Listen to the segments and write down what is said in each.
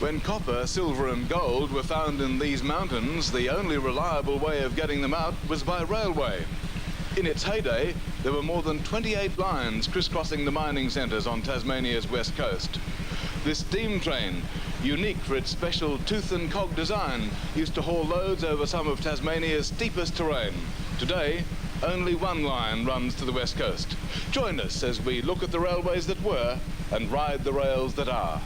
When copper, silver and gold were found in these mountains, the only reliable way of getting them out was by railway. In its heyday, there were more than 28 lines crisscrossing the mining centres on Tasmania's west coast. This steam train, unique for its special tooth and cog design, used to haul loads over some of Tasmania's steepest terrain. Today, only one line runs to the west coast. Join us as we look at the railways that were and ride the rails that are.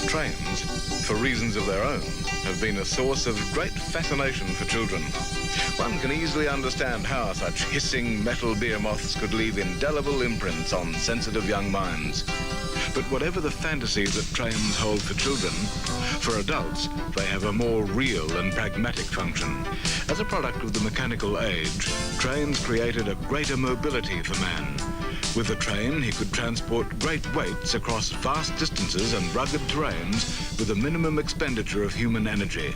Trains, for reasons of their own, have been a source of great fascination for children. One can easily understand how such hissing metal behemoths could leave indelible imprints on sensitive young minds. But whatever the fantasy that trains hold for children, for adults, they have a more real and pragmatic function. As a product of the mechanical age, trains created a greater mobility for man. With a train, he could transport great weights across vast distances and rugged terrains with a minimum expenditure of human energy.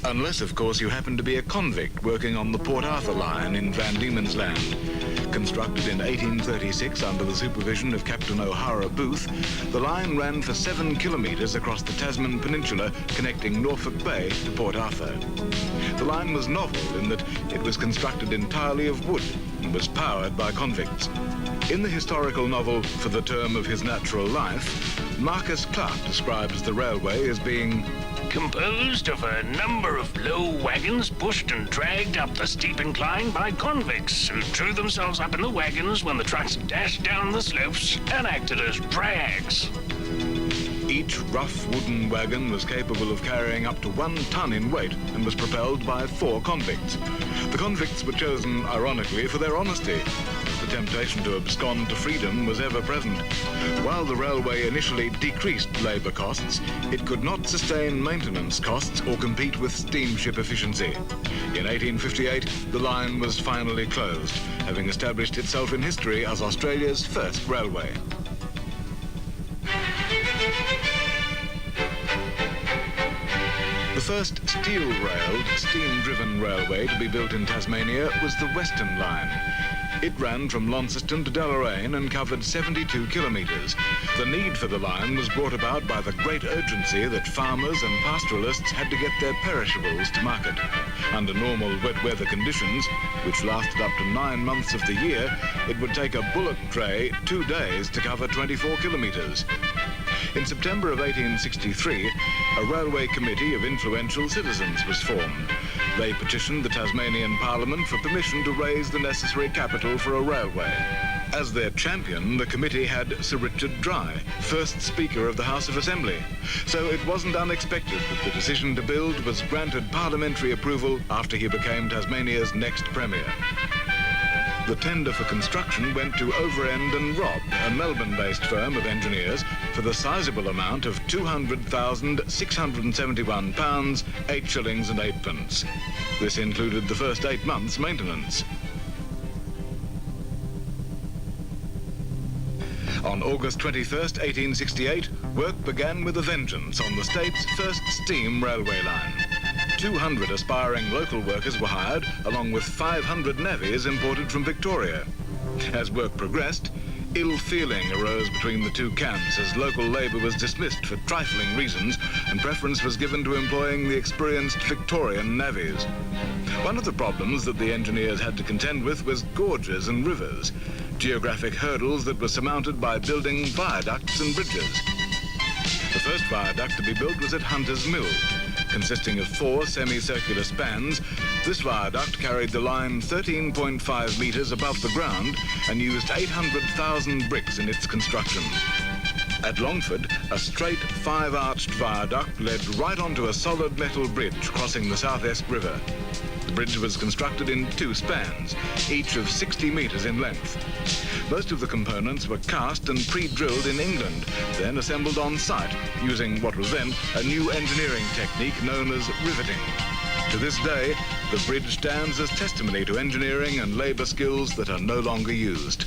Unless, of course, you happen to be a convict working on the Port Arthur line in Van Diemen's Land. Constructed in 1836 under the supervision of Captain O'Hara Booth, the line ran for 7 kilometres across the Tasman Peninsula, connecting Norfolk Bay to Port Arthur. The line was novel in that it was constructed entirely of wood and was powered by convicts. In the historical novel For the Term of His Natural Life, Marcus Clarke describes the railway as being composed of a number of low wagons pushed and dragged up the steep incline by convicts who drew themselves up in the wagons when the trucks dashed down the slopes and acted as drags. Each rough wooden wagon was capable of carrying up to 1 ton in weight and was propelled by 4 convicts. The convicts were chosen, ironically, for their honesty. The temptation to abscond to freedom was ever present. While the railway initially decreased labour costs, it could not sustain maintenance costs or compete with steamship efficiency. In 1858, the line was finally closed, having established itself in history as Australia's first railway. The first steel-railed, steam-driven railway to be built in Tasmania was the Western Line. It ran from Launceston to Deloraine and covered 72 kilometres. The need for the line was brought about by the great urgency that farmers and pastoralists had to get their perishables to market. Under normal wet weather conditions, which lasted up to 9 months of the year, it would take a bullock dray 2 days to cover 24 kilometres. In September of 1863, a railway committee of influential citizens was formed. They petitioned the Tasmanian Parliament for permission to raise the necessary capital for a railway. As their champion, the committee had Sir Richard Dry, first Speaker of the House of Assembly. So it wasn't unexpected that the decision to build was granted parliamentary approval after he became Tasmania's next Premier. The tender for construction went to Overend and Robb, a Melbourne-based firm of engineers, for the sizable amount of £200,671, 8 shillings and 8 pence. This included the first 8 months' maintenance. On August 21st, 1868, work began with a vengeance on the state's first steam railway line. 200 aspiring local workers were hired, along with 500 navvies imported from Victoria. As work progressed, ill feeling arose between the two camps as local labour was dismissed for trifling reasons and preference was given to employing the experienced Victorian navvies. One of the problems that the engineers had to contend with was gorges and rivers, geographic hurdles that were surmounted by building viaducts and bridges. The first viaduct to be built was at Hunter's Mill. Consisting of 4 semicircular spans, this viaduct carried the line 13.5 metres above the ground and used 800,000 bricks in its construction. At Longford, a straight 5-arched viaduct led right onto a solid metal bridge crossing the South Esk River. The bridge was constructed in 2 spans, each of 60 metres in length. Most of the components were cast and pre-drilled in England, then assembled on site, using what was then a new engineering technique known as riveting. To this day, the bridge stands as testimony to engineering and labour skills that are no longer used.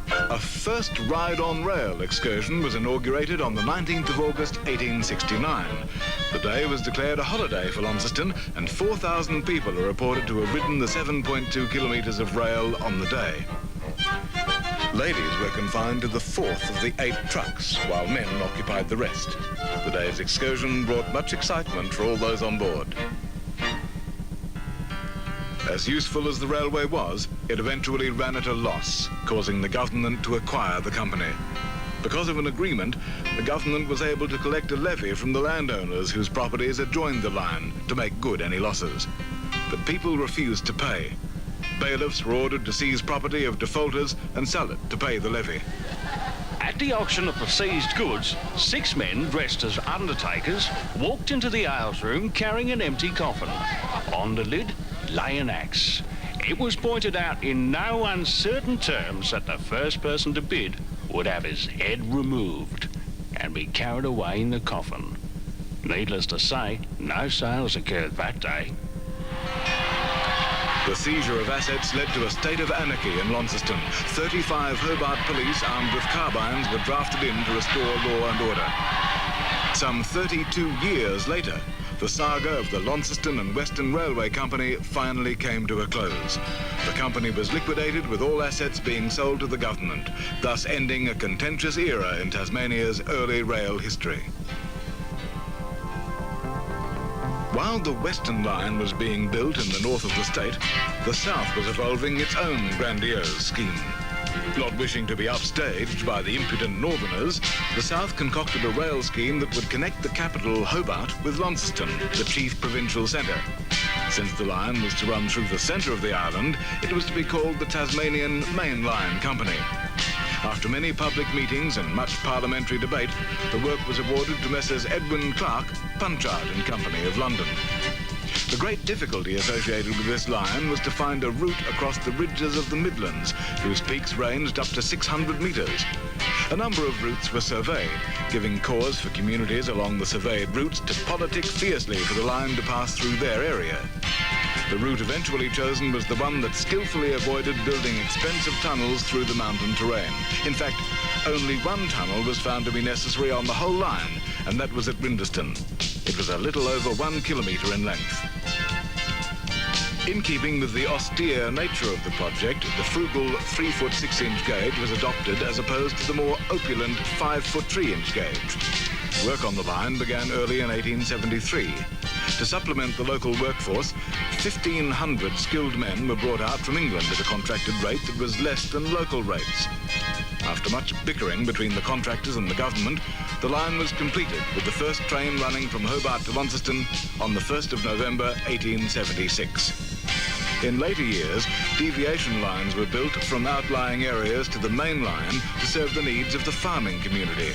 A first ride-on-rail excursion was inaugurated on the 19th of August, 1869. The day was declared a holiday for Launceston, and 4,000 people are reported to have ridden the 7.2 kilometres of rail on the day. Ladies were confined to the 4th of the 8 trucks, while men occupied the rest. The day's excursion brought much excitement for all those on board. As useful as the railway was, it eventually ran at a loss, causing the government to acquire the company. Because of an agreement, the government was able to collect a levy from the landowners whose properties adjoined the line to make good any losses. But people refused to pay. Bailiffs were ordered to seize property of defaulters and sell it to pay the levy. At the auction of the seized goods, 6 men dressed as undertakers walked into the ales room carrying an empty coffin. On the lid lay an axe. It was pointed out in no uncertain terms that the first person to bid would have his head removed and be carried away in the coffin. Needless to say, no sales occurred that day. The seizure of assets led to a state of anarchy in Launceston. 35 Hobart police armed with carbines were drafted in to restore law and order. Some 32 years later, the saga of the Launceston and Western Railway Company finally came to a close. The company was liquidated with all assets being sold to the government, thus ending a contentious era in Tasmania's early rail history. While the Western Line was being built in the north of the state, the south was evolving its own grandiose scheme. Not wishing to be upstaged by the impudent northerners, the South concocted a rail scheme that would connect the capital, Hobart, with Launceston, the chief provincial centre. Since the line was to run through the centre of the island, it was to be called the Tasmanian Main Line Company. After many public meetings and much parliamentary debate, the work was awarded to Messrs. Edwin Clark, Punchard and Company of London. The great difficulty associated with this line was to find a route across the ridges of the Midlands, whose peaks ranged up to 600 metres. A number of routes were surveyed, giving cause for communities along the surveyed routes to politic fiercely for the line to pass through their area. The route eventually chosen was the one that skillfully avoided building expensive tunnels through the mountain terrain. In fact, only one tunnel was found to be necessary on the whole line, and that was at Rindeston. It was a little over 1 kilometre in length. In keeping with the austere nature of the project, the frugal 3-foot 6-inch gauge was adopted as opposed to the more opulent 5-foot 3-inch gauge. Work on the line began early in 1873. To supplement the local workforce, 1,500 skilled men were brought out from England at a contracted rate that was less than local rates. After much bickering between the contractors and the government, the line was completed with the first train running from Hobart to Launceston on the 1st of November 1876. In later years, deviation lines were built from outlying areas to the main line to serve the needs of the farming community.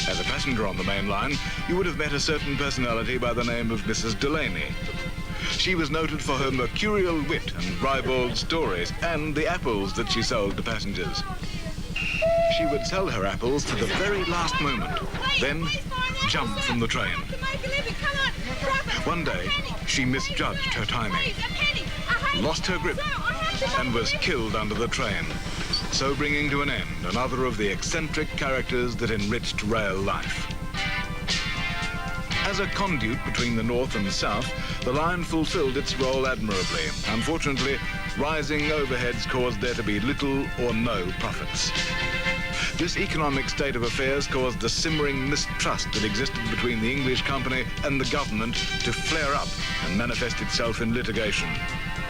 As a passenger on the main line, you would have met a certain personality by the name of Mrs. Delaney. She was noted for her mercurial wit and ribald stories and the apples that she sold to passengers. She would sell her apples to the very last moment, then jump from the train. One day, she misjudged her timing, lost her grip, and was killed under the train, so bringing to an end another of the eccentric characters that enriched rail life. As a conduit between the north and the south, the line fulfilled its role admirably. Unfortunately, rising overheads caused there to be little or no profits. This economic state of affairs caused the simmering mistrust that existed between the English company and the government to flare up and manifest itself in litigation.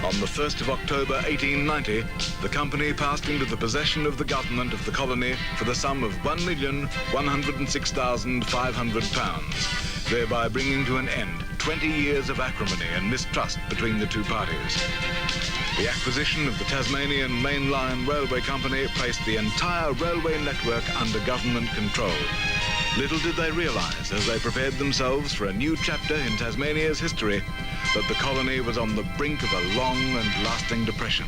On the 1st of October 1890, the company passed into the possession of the government of the colony for the sum of £1,106,500, thereby bringing to an end 20 years of acrimony and mistrust between the two parties. The acquisition of the Tasmanian Main Line Railway Company placed the entire railway network under government control. Little did they realise, as they prepared themselves for a new chapter in Tasmania's history, that the colony was on the brink of a long and lasting depression.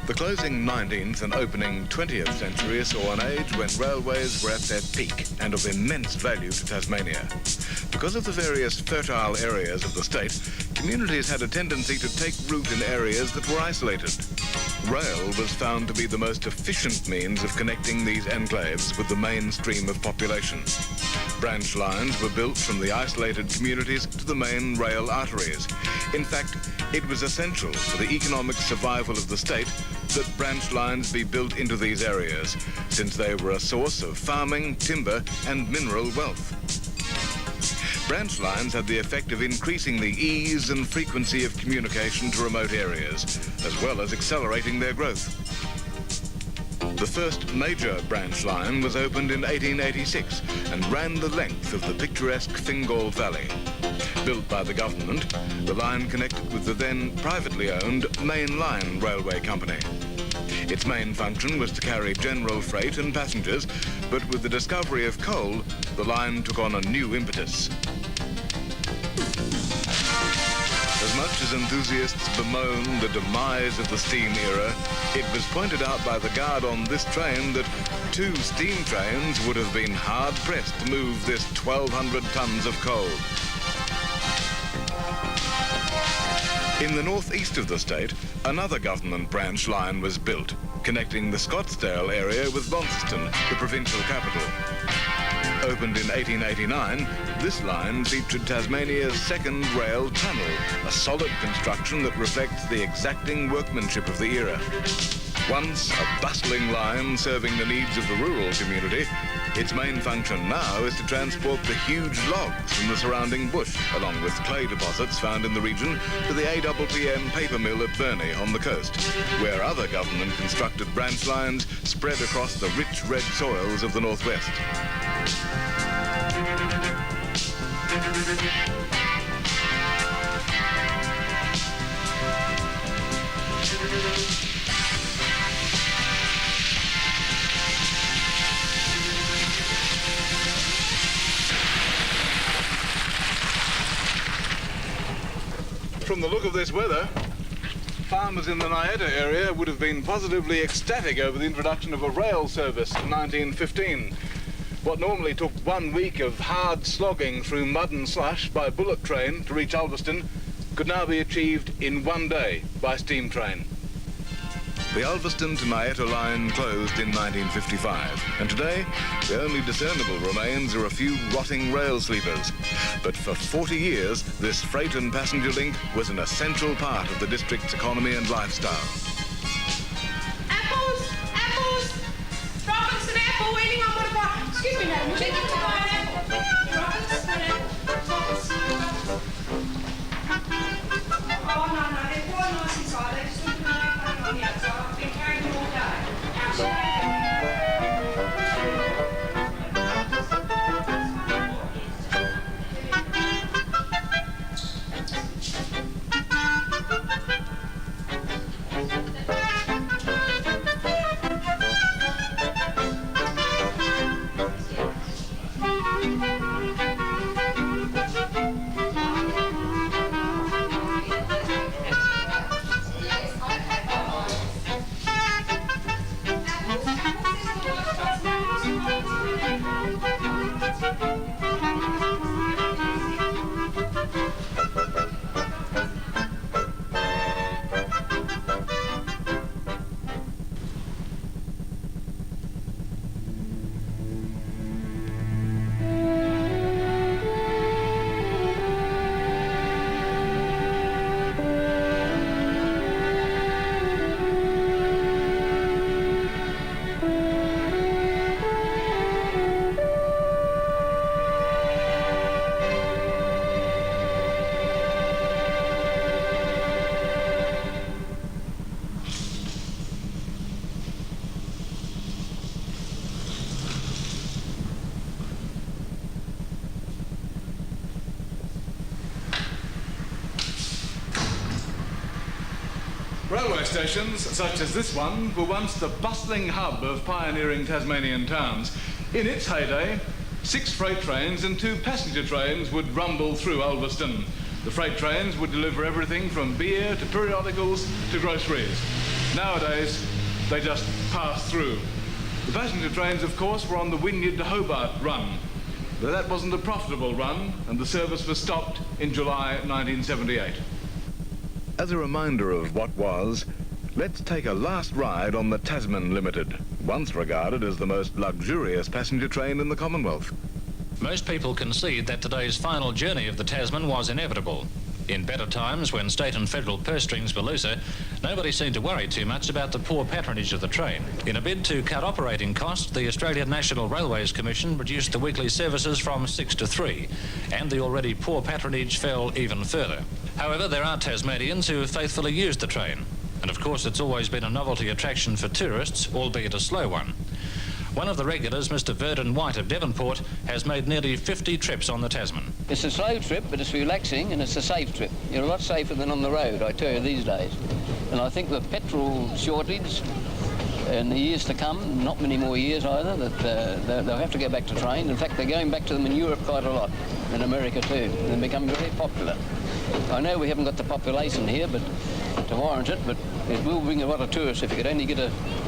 The closing 19th and opening 20th century saw an age when railways were at their peak and of immense value to Tasmania. Because of the various fertile areas of the state, communities had a tendency to take root in areas that were isolated. Rail was found to be the most efficient means of connecting these enclaves with the main stream of population. Branch lines were built from the isolated communities to the main rail arteries. In fact, it was essential for the economic survival of the state that branch lines be built into these areas, since they were a source of farming, timber, and mineral wealth. Branch lines had the effect of increasing the ease and frequency of communication to remote areas, as well as accelerating their growth. The first major branch line was opened in 1886 and ran the length of the picturesque Fingal Valley. Built by the government, the line connected with the then privately owned Main Line Railway Company. Its main function was to carry general freight and passengers, but with the discovery of coal, the line took on a new impetus. As much as enthusiasts bemoan the demise of the steam era, it was pointed out by the guard on this train that 2 steam trains would have been hard-pressed to move this 1,200 tons of coal. In the northeast of the state, another government branch line was built, connecting the Scottsdale area with Launceston, the provincial capital. Opened in 1889, this line featured Tasmania's second rail tunnel, a solid construction that reflects the exacting workmanship of the era. Once a bustling line serving the needs of the rural community, its main function now is to transport the huge logs from the surrounding bush, along with clay deposits found in the region, to the APPM paper mill at Burney on the coast, where other government-constructed branch lines spread across the rich red soils of the northwest. From the look of this weather, farmers in the Nieta area would have been positively ecstatic over the introduction of a rail service in 1915. What normally took 1 week of hard slogging through mud and slush by bullock train to reach Ulverston could now be achieved in 1 day by steam train. The Ulverston to Nieta line closed in 1955, and today the only discernible remains are a few rotting rail sleepers. But for 40 years, this freight and passenger link was an essential part of the district's economy and lifestyle. Apples! Apples! Robinson apple waiting on one of our... Excuse me, madam. Would you like to buy an apple? Robinson apple. Oh, no, they're quite nice inside. They just look really funny on the outside. I've been carrying them all day. Railway stations, such as this one, were once the bustling hub of pioneering Tasmanian towns. In its heyday, 6 freight trains and 2 passenger trains would rumble through Ulverston. The freight trains would deliver everything from beer to periodicals to groceries. Nowadays, they just pass through. The passenger trains, of course, were on the Wynyard to Hobart run. But that wasn't a profitable run, and the service was stopped in July 1978. As a reminder of what was, let's take a last ride on the Tasman Limited, once regarded as the most luxurious passenger train in the Commonwealth. Most people concede that today's final journey of the Tasman was inevitable. In better times, when state and federal purse strings were looser, nobody seemed to worry too much about the poor patronage of the train. In a bid to cut operating costs, the Australian National Railways Commission reduced the weekly services from 6 to 3, and the already poor patronage fell even further. However, there are Tasmanians who have faithfully used the train, and of course it's always been a novelty attraction for tourists, albeit a slow one. One of the regulars, Mr. Verdon White of Devonport, has made nearly 50 trips on the Tasman. It's a slow trip, but it's relaxing and it's a safe trip. You're a lot safer than on the road, I tell you, these days. And I think the petrol shortage in the years to come, not many more years either, that they'll have to go back to train. In fact, they're going back to them in Europe quite a lot, in America too. They're becoming very popular. I know we haven't got the population here, but to warrant it, but it will bring a lot of tourists if you could only get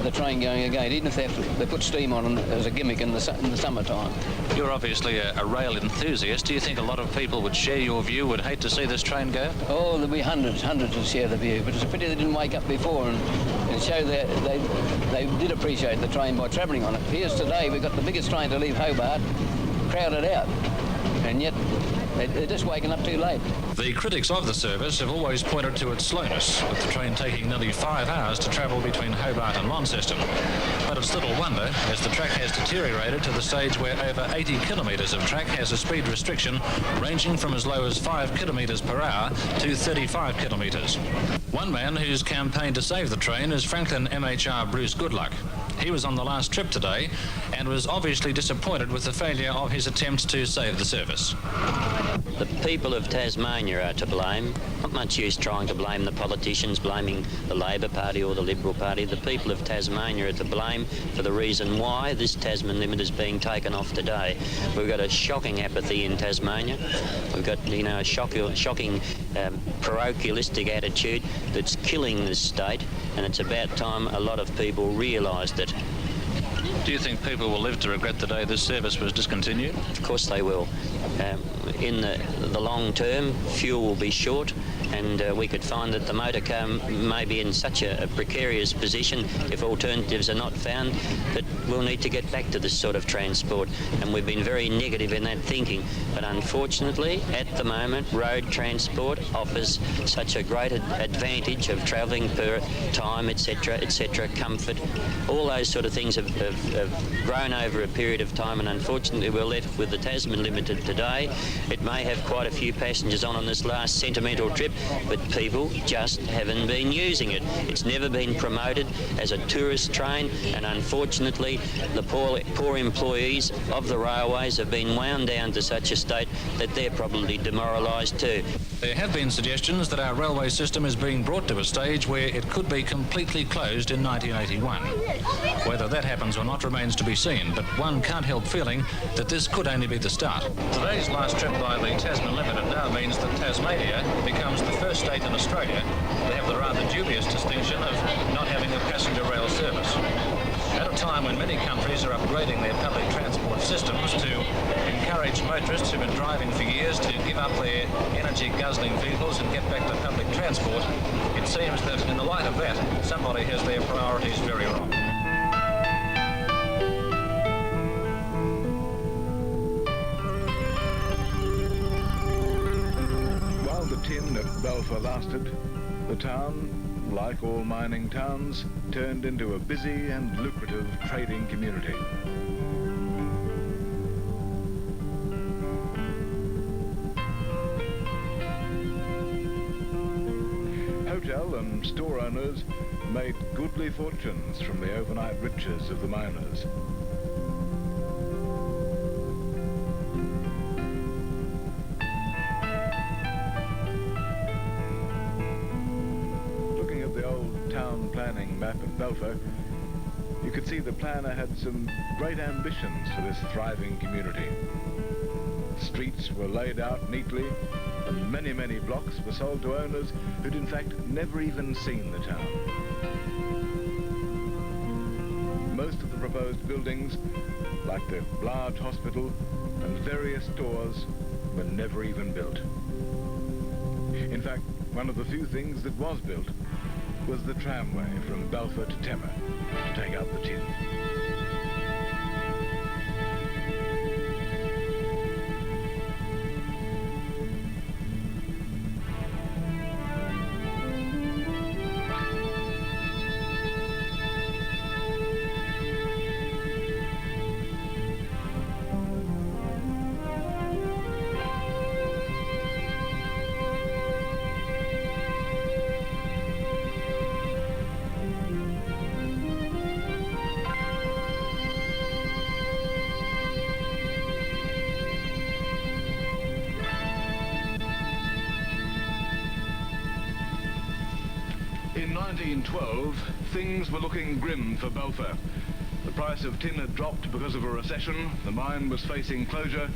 the train going again, even if they put steam on as a gimmick in the summertime. You're obviously a rail enthusiast. Do you think a lot of people would share your view, would hate to see this train go? Oh, there'll be hundreds would share the view, but it's a pity they didn't wake up before and show that they did appreciate the train by travelling on it. Here's today, we've got the biggest train to leave Hobart, crowded out, and yet They're just waking up too late. The critics of the service have always pointed to its slowness, with the train taking nearly 5 hours to travel between Hobart and Launceston. But it's little wonder, as the track has deteriorated to the stage where over 80 kilometres of track has a speed restriction ranging from as low as 5 kilometres per hour to 35 kilometres. One man who's campaigned to save the train is Franklin MHR Bruce Goodluck. He was on the last trip today and was obviously disappointed with the failure of his attempts to save the service. The people of Tasmania are to blame. Not much use trying to blame the politicians, blaming the Labor Party or the Liberal Party. The people of Tasmania are to blame for the reason why this Tasman limit is being taken off today. We've got a shocking apathy in Tasmania. We've got, a shocking parochialistic attitude that's killing this state, and it's about time a lot of people realised it. Do you think people will live to regret the day this service was discontinued? Of course they will. In the long term, fuel will be short, and we could find that the motor car may be in such a precarious position if alternatives are not found that we'll need to get back to this sort of transport. And we've been very negative in that thinking. But unfortunately, at the moment, road transport offers such a great advantage of travelling per time, etc., comfort. All those sort of things have grown over a period of time, and unfortunately we're left with the Tasman Limited today. It may have quite a few passengers on this last sentimental trip, but people just haven't been using it. It's never been promoted as a tourist train, and unfortunately the poor employees of the railways have been wound down to such a state that they're probably demoralised too. There have been suggestions that our railway system is being brought to a stage where it could be completely closed in 1981. Whether that happens or not remains to be seen, but one can't help feeling that this could only be the start. Today's last trip by the Tasman Limited now means that Tasmania becomes the first state in Australia to have the rather dubious distinction of not having a passenger rail service. At a time when many countries are upgrading their public transport systems to encourage motorists who've been driving for years to give up their energy-guzzling vehicles and get back to public transport, it seems that in the light of that, somebody has their priorities very wrong. While the tin at Balfour lasted, the town, like all mining towns, turned into a busy and lucrative trading community. Hotel and store owners made goodly fortunes from the overnight riches of the miners. Town planning map at Balfour, you could see the planner had some great ambitions for this thriving community. Streets were laid out neatly, and many blocks were sold to owners who'd in fact never even seen the town. Most of the proposed buildings, like the large hospital and various stores, were never even built. In fact, one of the few things that was built was the tramway from Balfour to Temmer to take out the tin. In 1912, things were looking grim for Balfour. The price of tin had dropped because of a recession, the mine was facing closure,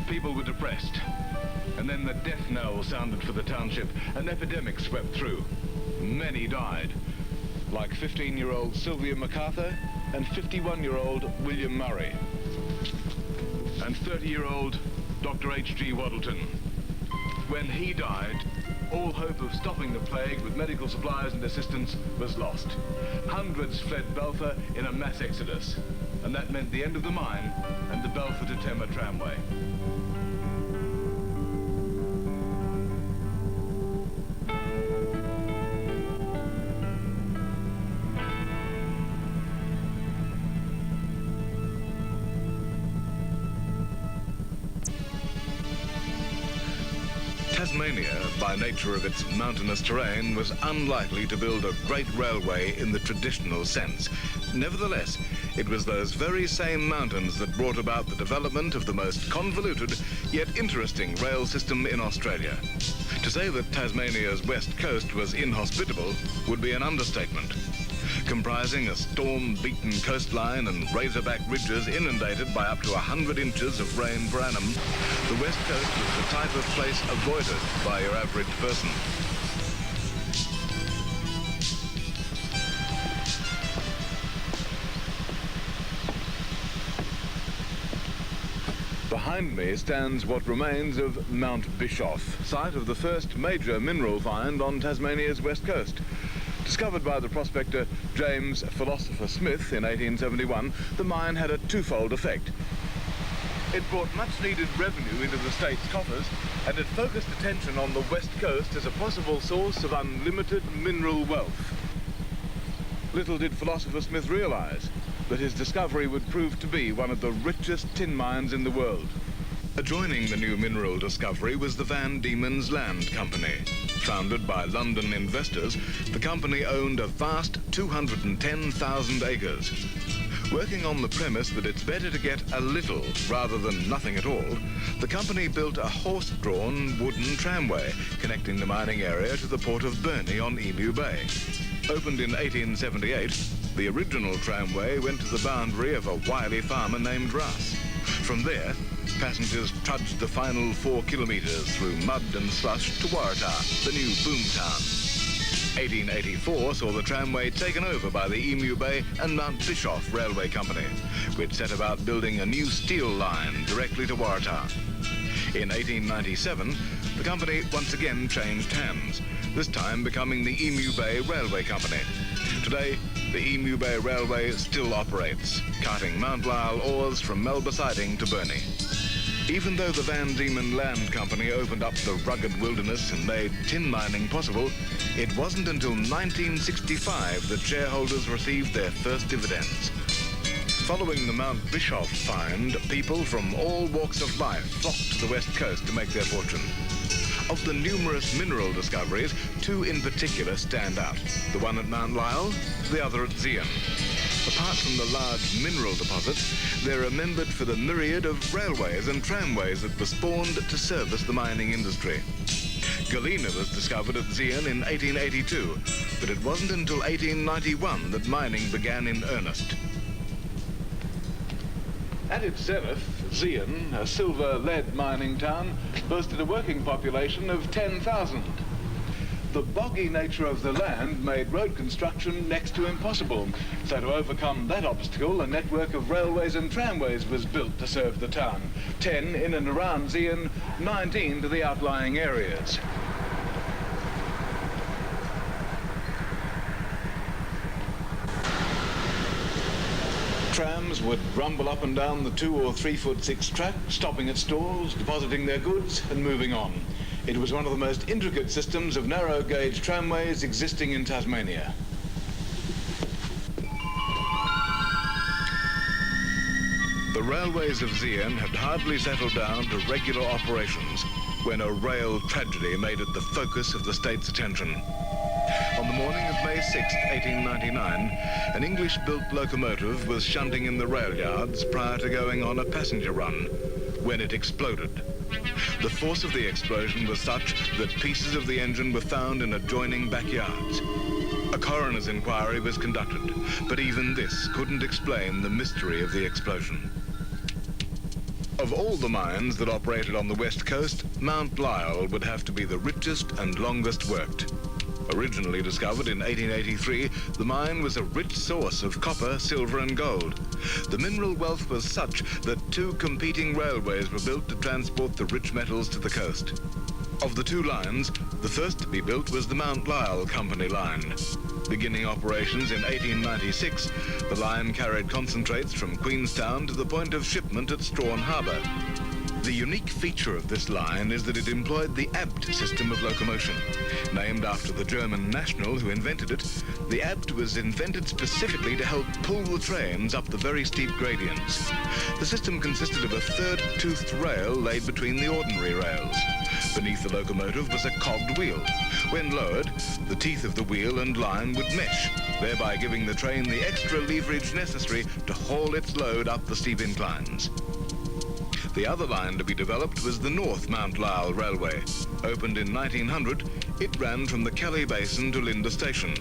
people were depressed. And then the death knell sounded for the township. An epidemic swept through. Many died, like 15-year-old Sylvia MacArthur and 51-year-old William Murray, and 30-year-old Dr. H.G. Waddleton. When he died, all hope of stopping the plague with medical supplies and assistance was lost. Hundreds fled Balfour in a mass exodus, and that meant the end of the mine and the Balfour to Temmer tramway. Tasmania, by nature of its mountainous terrain, was unlikely to build a great railway in the traditional sense. Nevertheless, it was those very same mountains that brought about the development of the most convoluted yet interesting rail system in Australia. To say that Tasmania's west coast was inhospitable would be an understatement. Comprising a storm-beaten coastline and razorback ridges inundated by up to 100 inches of rain per annum, the west coast was the type of place avoided by your average person. Behind me stands what remains of Mount Bischoff, site of the first major mineral find on Tasmania's west coast. Discovered by the prospector James Philosopher Smith in 1871, the mine had a twofold effect. It brought much-needed revenue into the state's coffers, and it focused attention on the west coast as a possible source of unlimited mineral wealth. Little did Philosopher Smith realize that his discovery would prove to be one of the richest tin mines in the world. Adjoining the new mineral discovery was the Van Diemen's Land Company. Founded by London investors, the company owned a vast 210,000 acres. Working on the premise that it's better to get a little rather than nothing at all, the company built a horse-drawn wooden tramway connecting the mining area to the port of Burnie on Emu Bay. Opened in 1878, the original tramway went to the boundary of a wily farmer named Russ. From there, passengers trudged the final 4 kilometres through mud and slush to Waratah, the new boomtown. 1884 saw the tramway taken over by the Emu Bay and Mount Bischoff Railway Company, which set about building a new steel line directly to Waratah. In 1897, the company once again changed hands, this time becoming the Emu Bay Railway Company. Today, the Emu Bay Railway still operates, carting Mount Lyell ores from Melba Siding to Burnie. Even though the Van Diemen Land Company opened up the rugged wilderness and made tin mining possible, it wasn't until 1965 that shareholders received their first dividends. Following the Mount Bischoff find, people from all walks of life flocked to the west coast to make their fortune. Of the numerous mineral discoveries, 2 in particular stand out. The one at Mount Lyell, the other at Zeehan. Apart from the large mineral deposits, they're remembered for the myriad of railways and tramways that were spawned to service the mining industry. Galena was discovered at Zeehan in 1882, but it wasn't until 1891 that mining began in earnest. At its zenith, Zeehan, a silver-lead mining town, boasted a working population of 10,000. The boggy nature of the land made road construction next to impossible. So to overcome that obstacle, a network of railways and tramways was built to serve the town. 10 in and around Zeehan, 19 to the outlying areas. Trams would rumble up and down the 2 or 3 foot 6 track, stopping at stalls, depositing their goods and moving on. It was one of the most intricate systems of narrow-gauge tramways existing in Tasmania. The railways of Zeehan had hardly settled down to regular operations when a rail tragedy made it the focus of the state's attention. On the morning of May 6, 1899, an English-built locomotive was shunting in the rail yards prior to going on a passenger run when it exploded. The force of the explosion was such that pieces of the engine were found in adjoining backyards. A coroner's inquiry was conducted, but even this couldn't explain the mystery of the explosion. Of all the mines that operated on the west coast, Mount Lyell would have to be the richest and longest worked. Originally discovered in 1883, the mine was a rich source of copper, silver and gold. The mineral wealth was such that 2 competing railways were built to transport the rich metals to the coast. Of the 2 lines, the first to be built was the Mount Lyell Company line. Beginning operations in 1896, the line carried concentrates from Queenstown to the point of shipment at Strahan Harbour. The unique feature of this line is that it employed the Abt system of locomotion. Named after the German national who invented it, the Abt was invented specifically to help pull the trains up the very steep gradients. The system consisted of a third-toothed rail laid between the ordinary rails. Beneath the locomotive was a cogged wheel. When lowered, the teeth of the wheel and line would mesh, thereby giving the train the extra leverage necessary to haul its load up the steep inclines. The other line to be developed was the North Mount Lyell Railway. Opened in 1900, it ran from the Kelly Basin to Linda Station.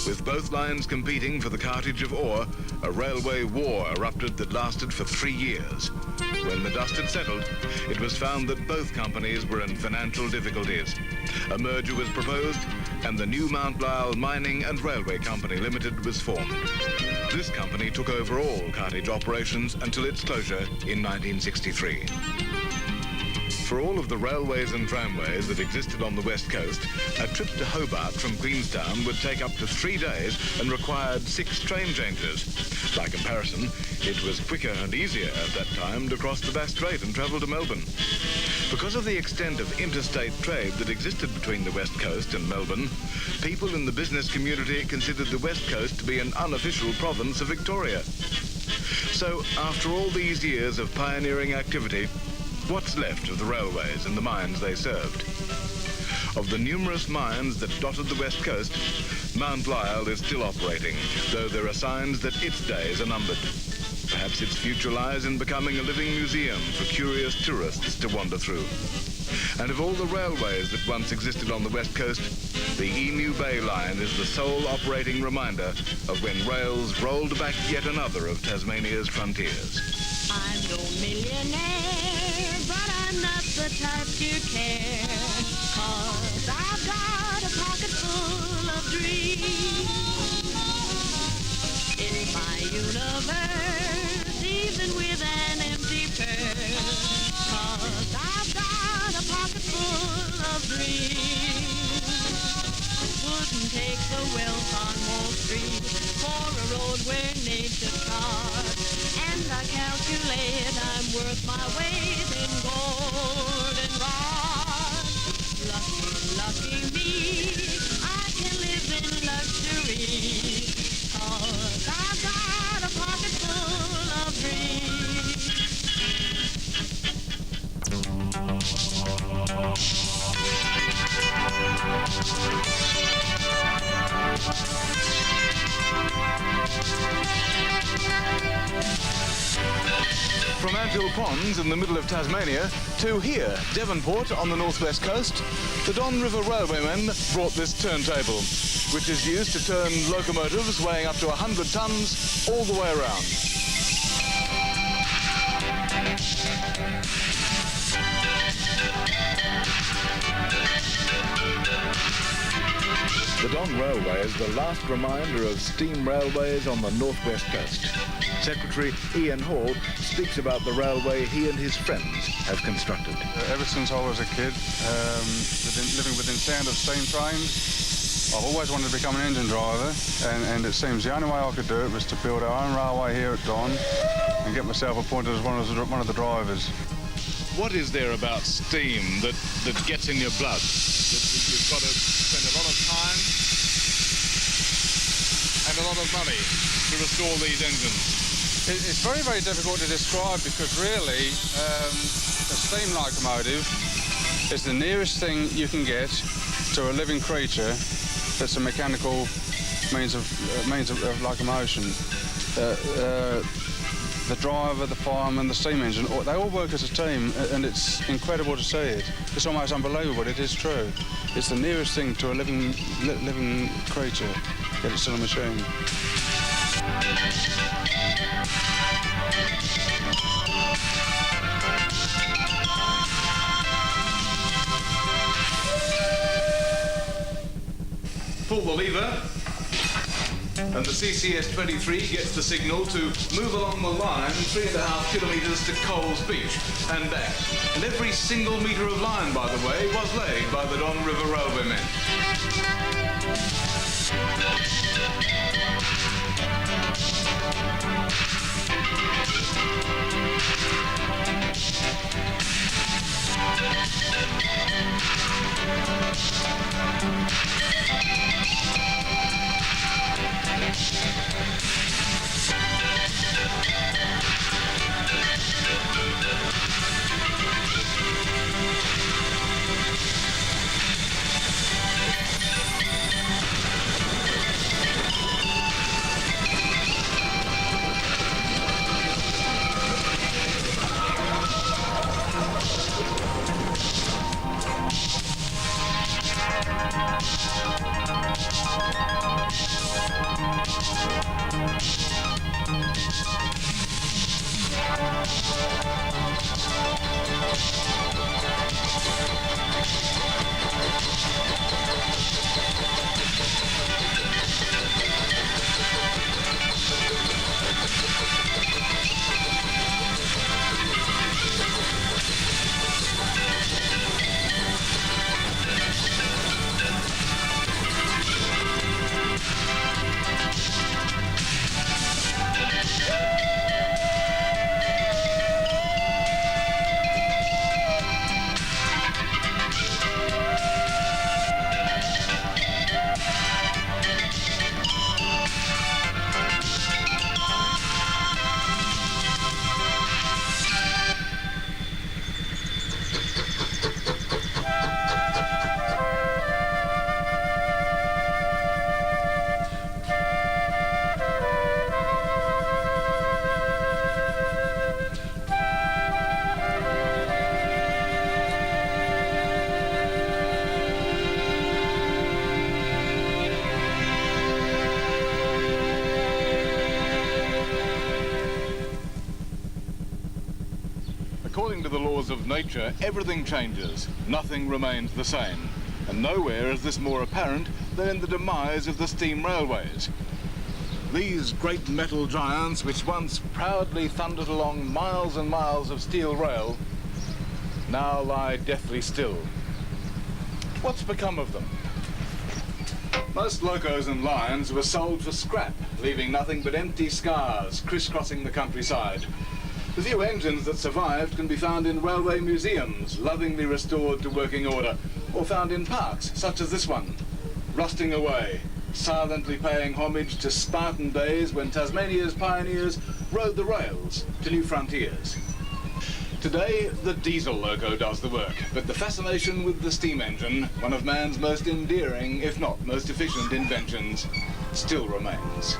With both lines competing for the cartage of ore, a railway war erupted that lasted for 3 years. When the dust had settled, it was found that both companies were in financial difficulties. A merger was proposed, and the new Mount Lyell Mining and Railway Company Limited was formed. This company took over all cartage operations until its closure in 1963. For all of the railways and tramways that existed on the West Coast, a trip to Hobart from Queenstown would take up to 3 days and required 6 train changes. By comparison, it was quicker and easier at that time to cross the Bass Strait and travel to Melbourne. Because of the extent of interstate trade that existed between the West Coast and Melbourne, people in the business community considered the West Coast to be an unofficial province of Victoria. So, after all these years of pioneering activity, what's left of the railways and the mines they served? Of the numerous mines that dotted the West Coast, Mount Lyell is still operating, though there are signs that its days are numbered. Perhaps its future lies in becoming a living museum for curious tourists to wander through. And of all the railways that once existed on the West Coast, the Emu Bay line is the sole operating reminder of when rails rolled back yet another of Tasmania's frontiers. I'm no millionaire, but I'm not the type to care, 'cause I've got a pocket full of dreams. In my universe, even with an empty purse, 'cause I've got a pocket full of dreams. Wouldn't take the wealth on Wall Street for a road where nature trod, and I calculate I'm worth my weight in gold and rod. Lucky, lucky me, I can live in luxury, 'cause I've got a pocket full of dreams. From Anfield Ponds in the middle of Tasmania to here, Devonport on the northwest coast, the Don River Railwaymen brought this turntable, which is used to turn locomotives weighing up to 100 tons all the way around. The Don Railway is the last reminder of steam railways on the northwest coast. Secretary Ian Hall speaks about the railway he and his friends have constructed. Ever since I was a kid, living within sound of steam trains, I've always wanted to become an engine driver, and it seems the only way I could do it was to build our own railway here at Don and get myself appointed as one of the drivers. What is there about steam that gets in your blood? That you've got to spend a lot of time and a lot of money to restore these engines? It's very, very difficult to describe because really a steam locomotive is the nearest thing you can get to a living creature that's a mechanical means of locomotion. The driver, the fireman, the steam engine, they all work as a team, and it's incredible to see it. It's almost unbelievable, it is true. It's the nearest thing to a living creature, yet it's still a machine. Pull the lever, and the CCS-23 gets the signal to move along the line 3.5 kilometres to Coles Beach and back. And every single metre of line, by the way, was laid by the Don River Railwaymen. to the laws of nature, everything changes. Nothing remains the same. And nowhere is this more apparent than in the demise of the steam railways. These great metal giants, which once proudly thundered along miles and miles of steel rail, now lie deathly still. What's become of them? Most locos and lines were sold for scrap, leaving nothing but empty scars crisscrossing the countryside. The few engines that survived can be found in railway museums, lovingly restored to working order, or found in parks, such as this one, rusting away, silently paying homage to Spartan days when Tasmania's pioneers rode the rails to new frontiers. Today, the diesel loco does the work, but the fascination with the steam engine, one of man's most endearing, if not most efficient inventions, still remains.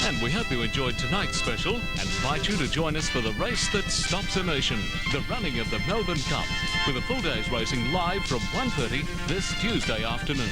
And we hope you enjoyed tonight's special and invite you to join us for the race that stops a nation, the running of the Melbourne Cup, with a full day's racing live from 1:30 this Tuesday afternoon.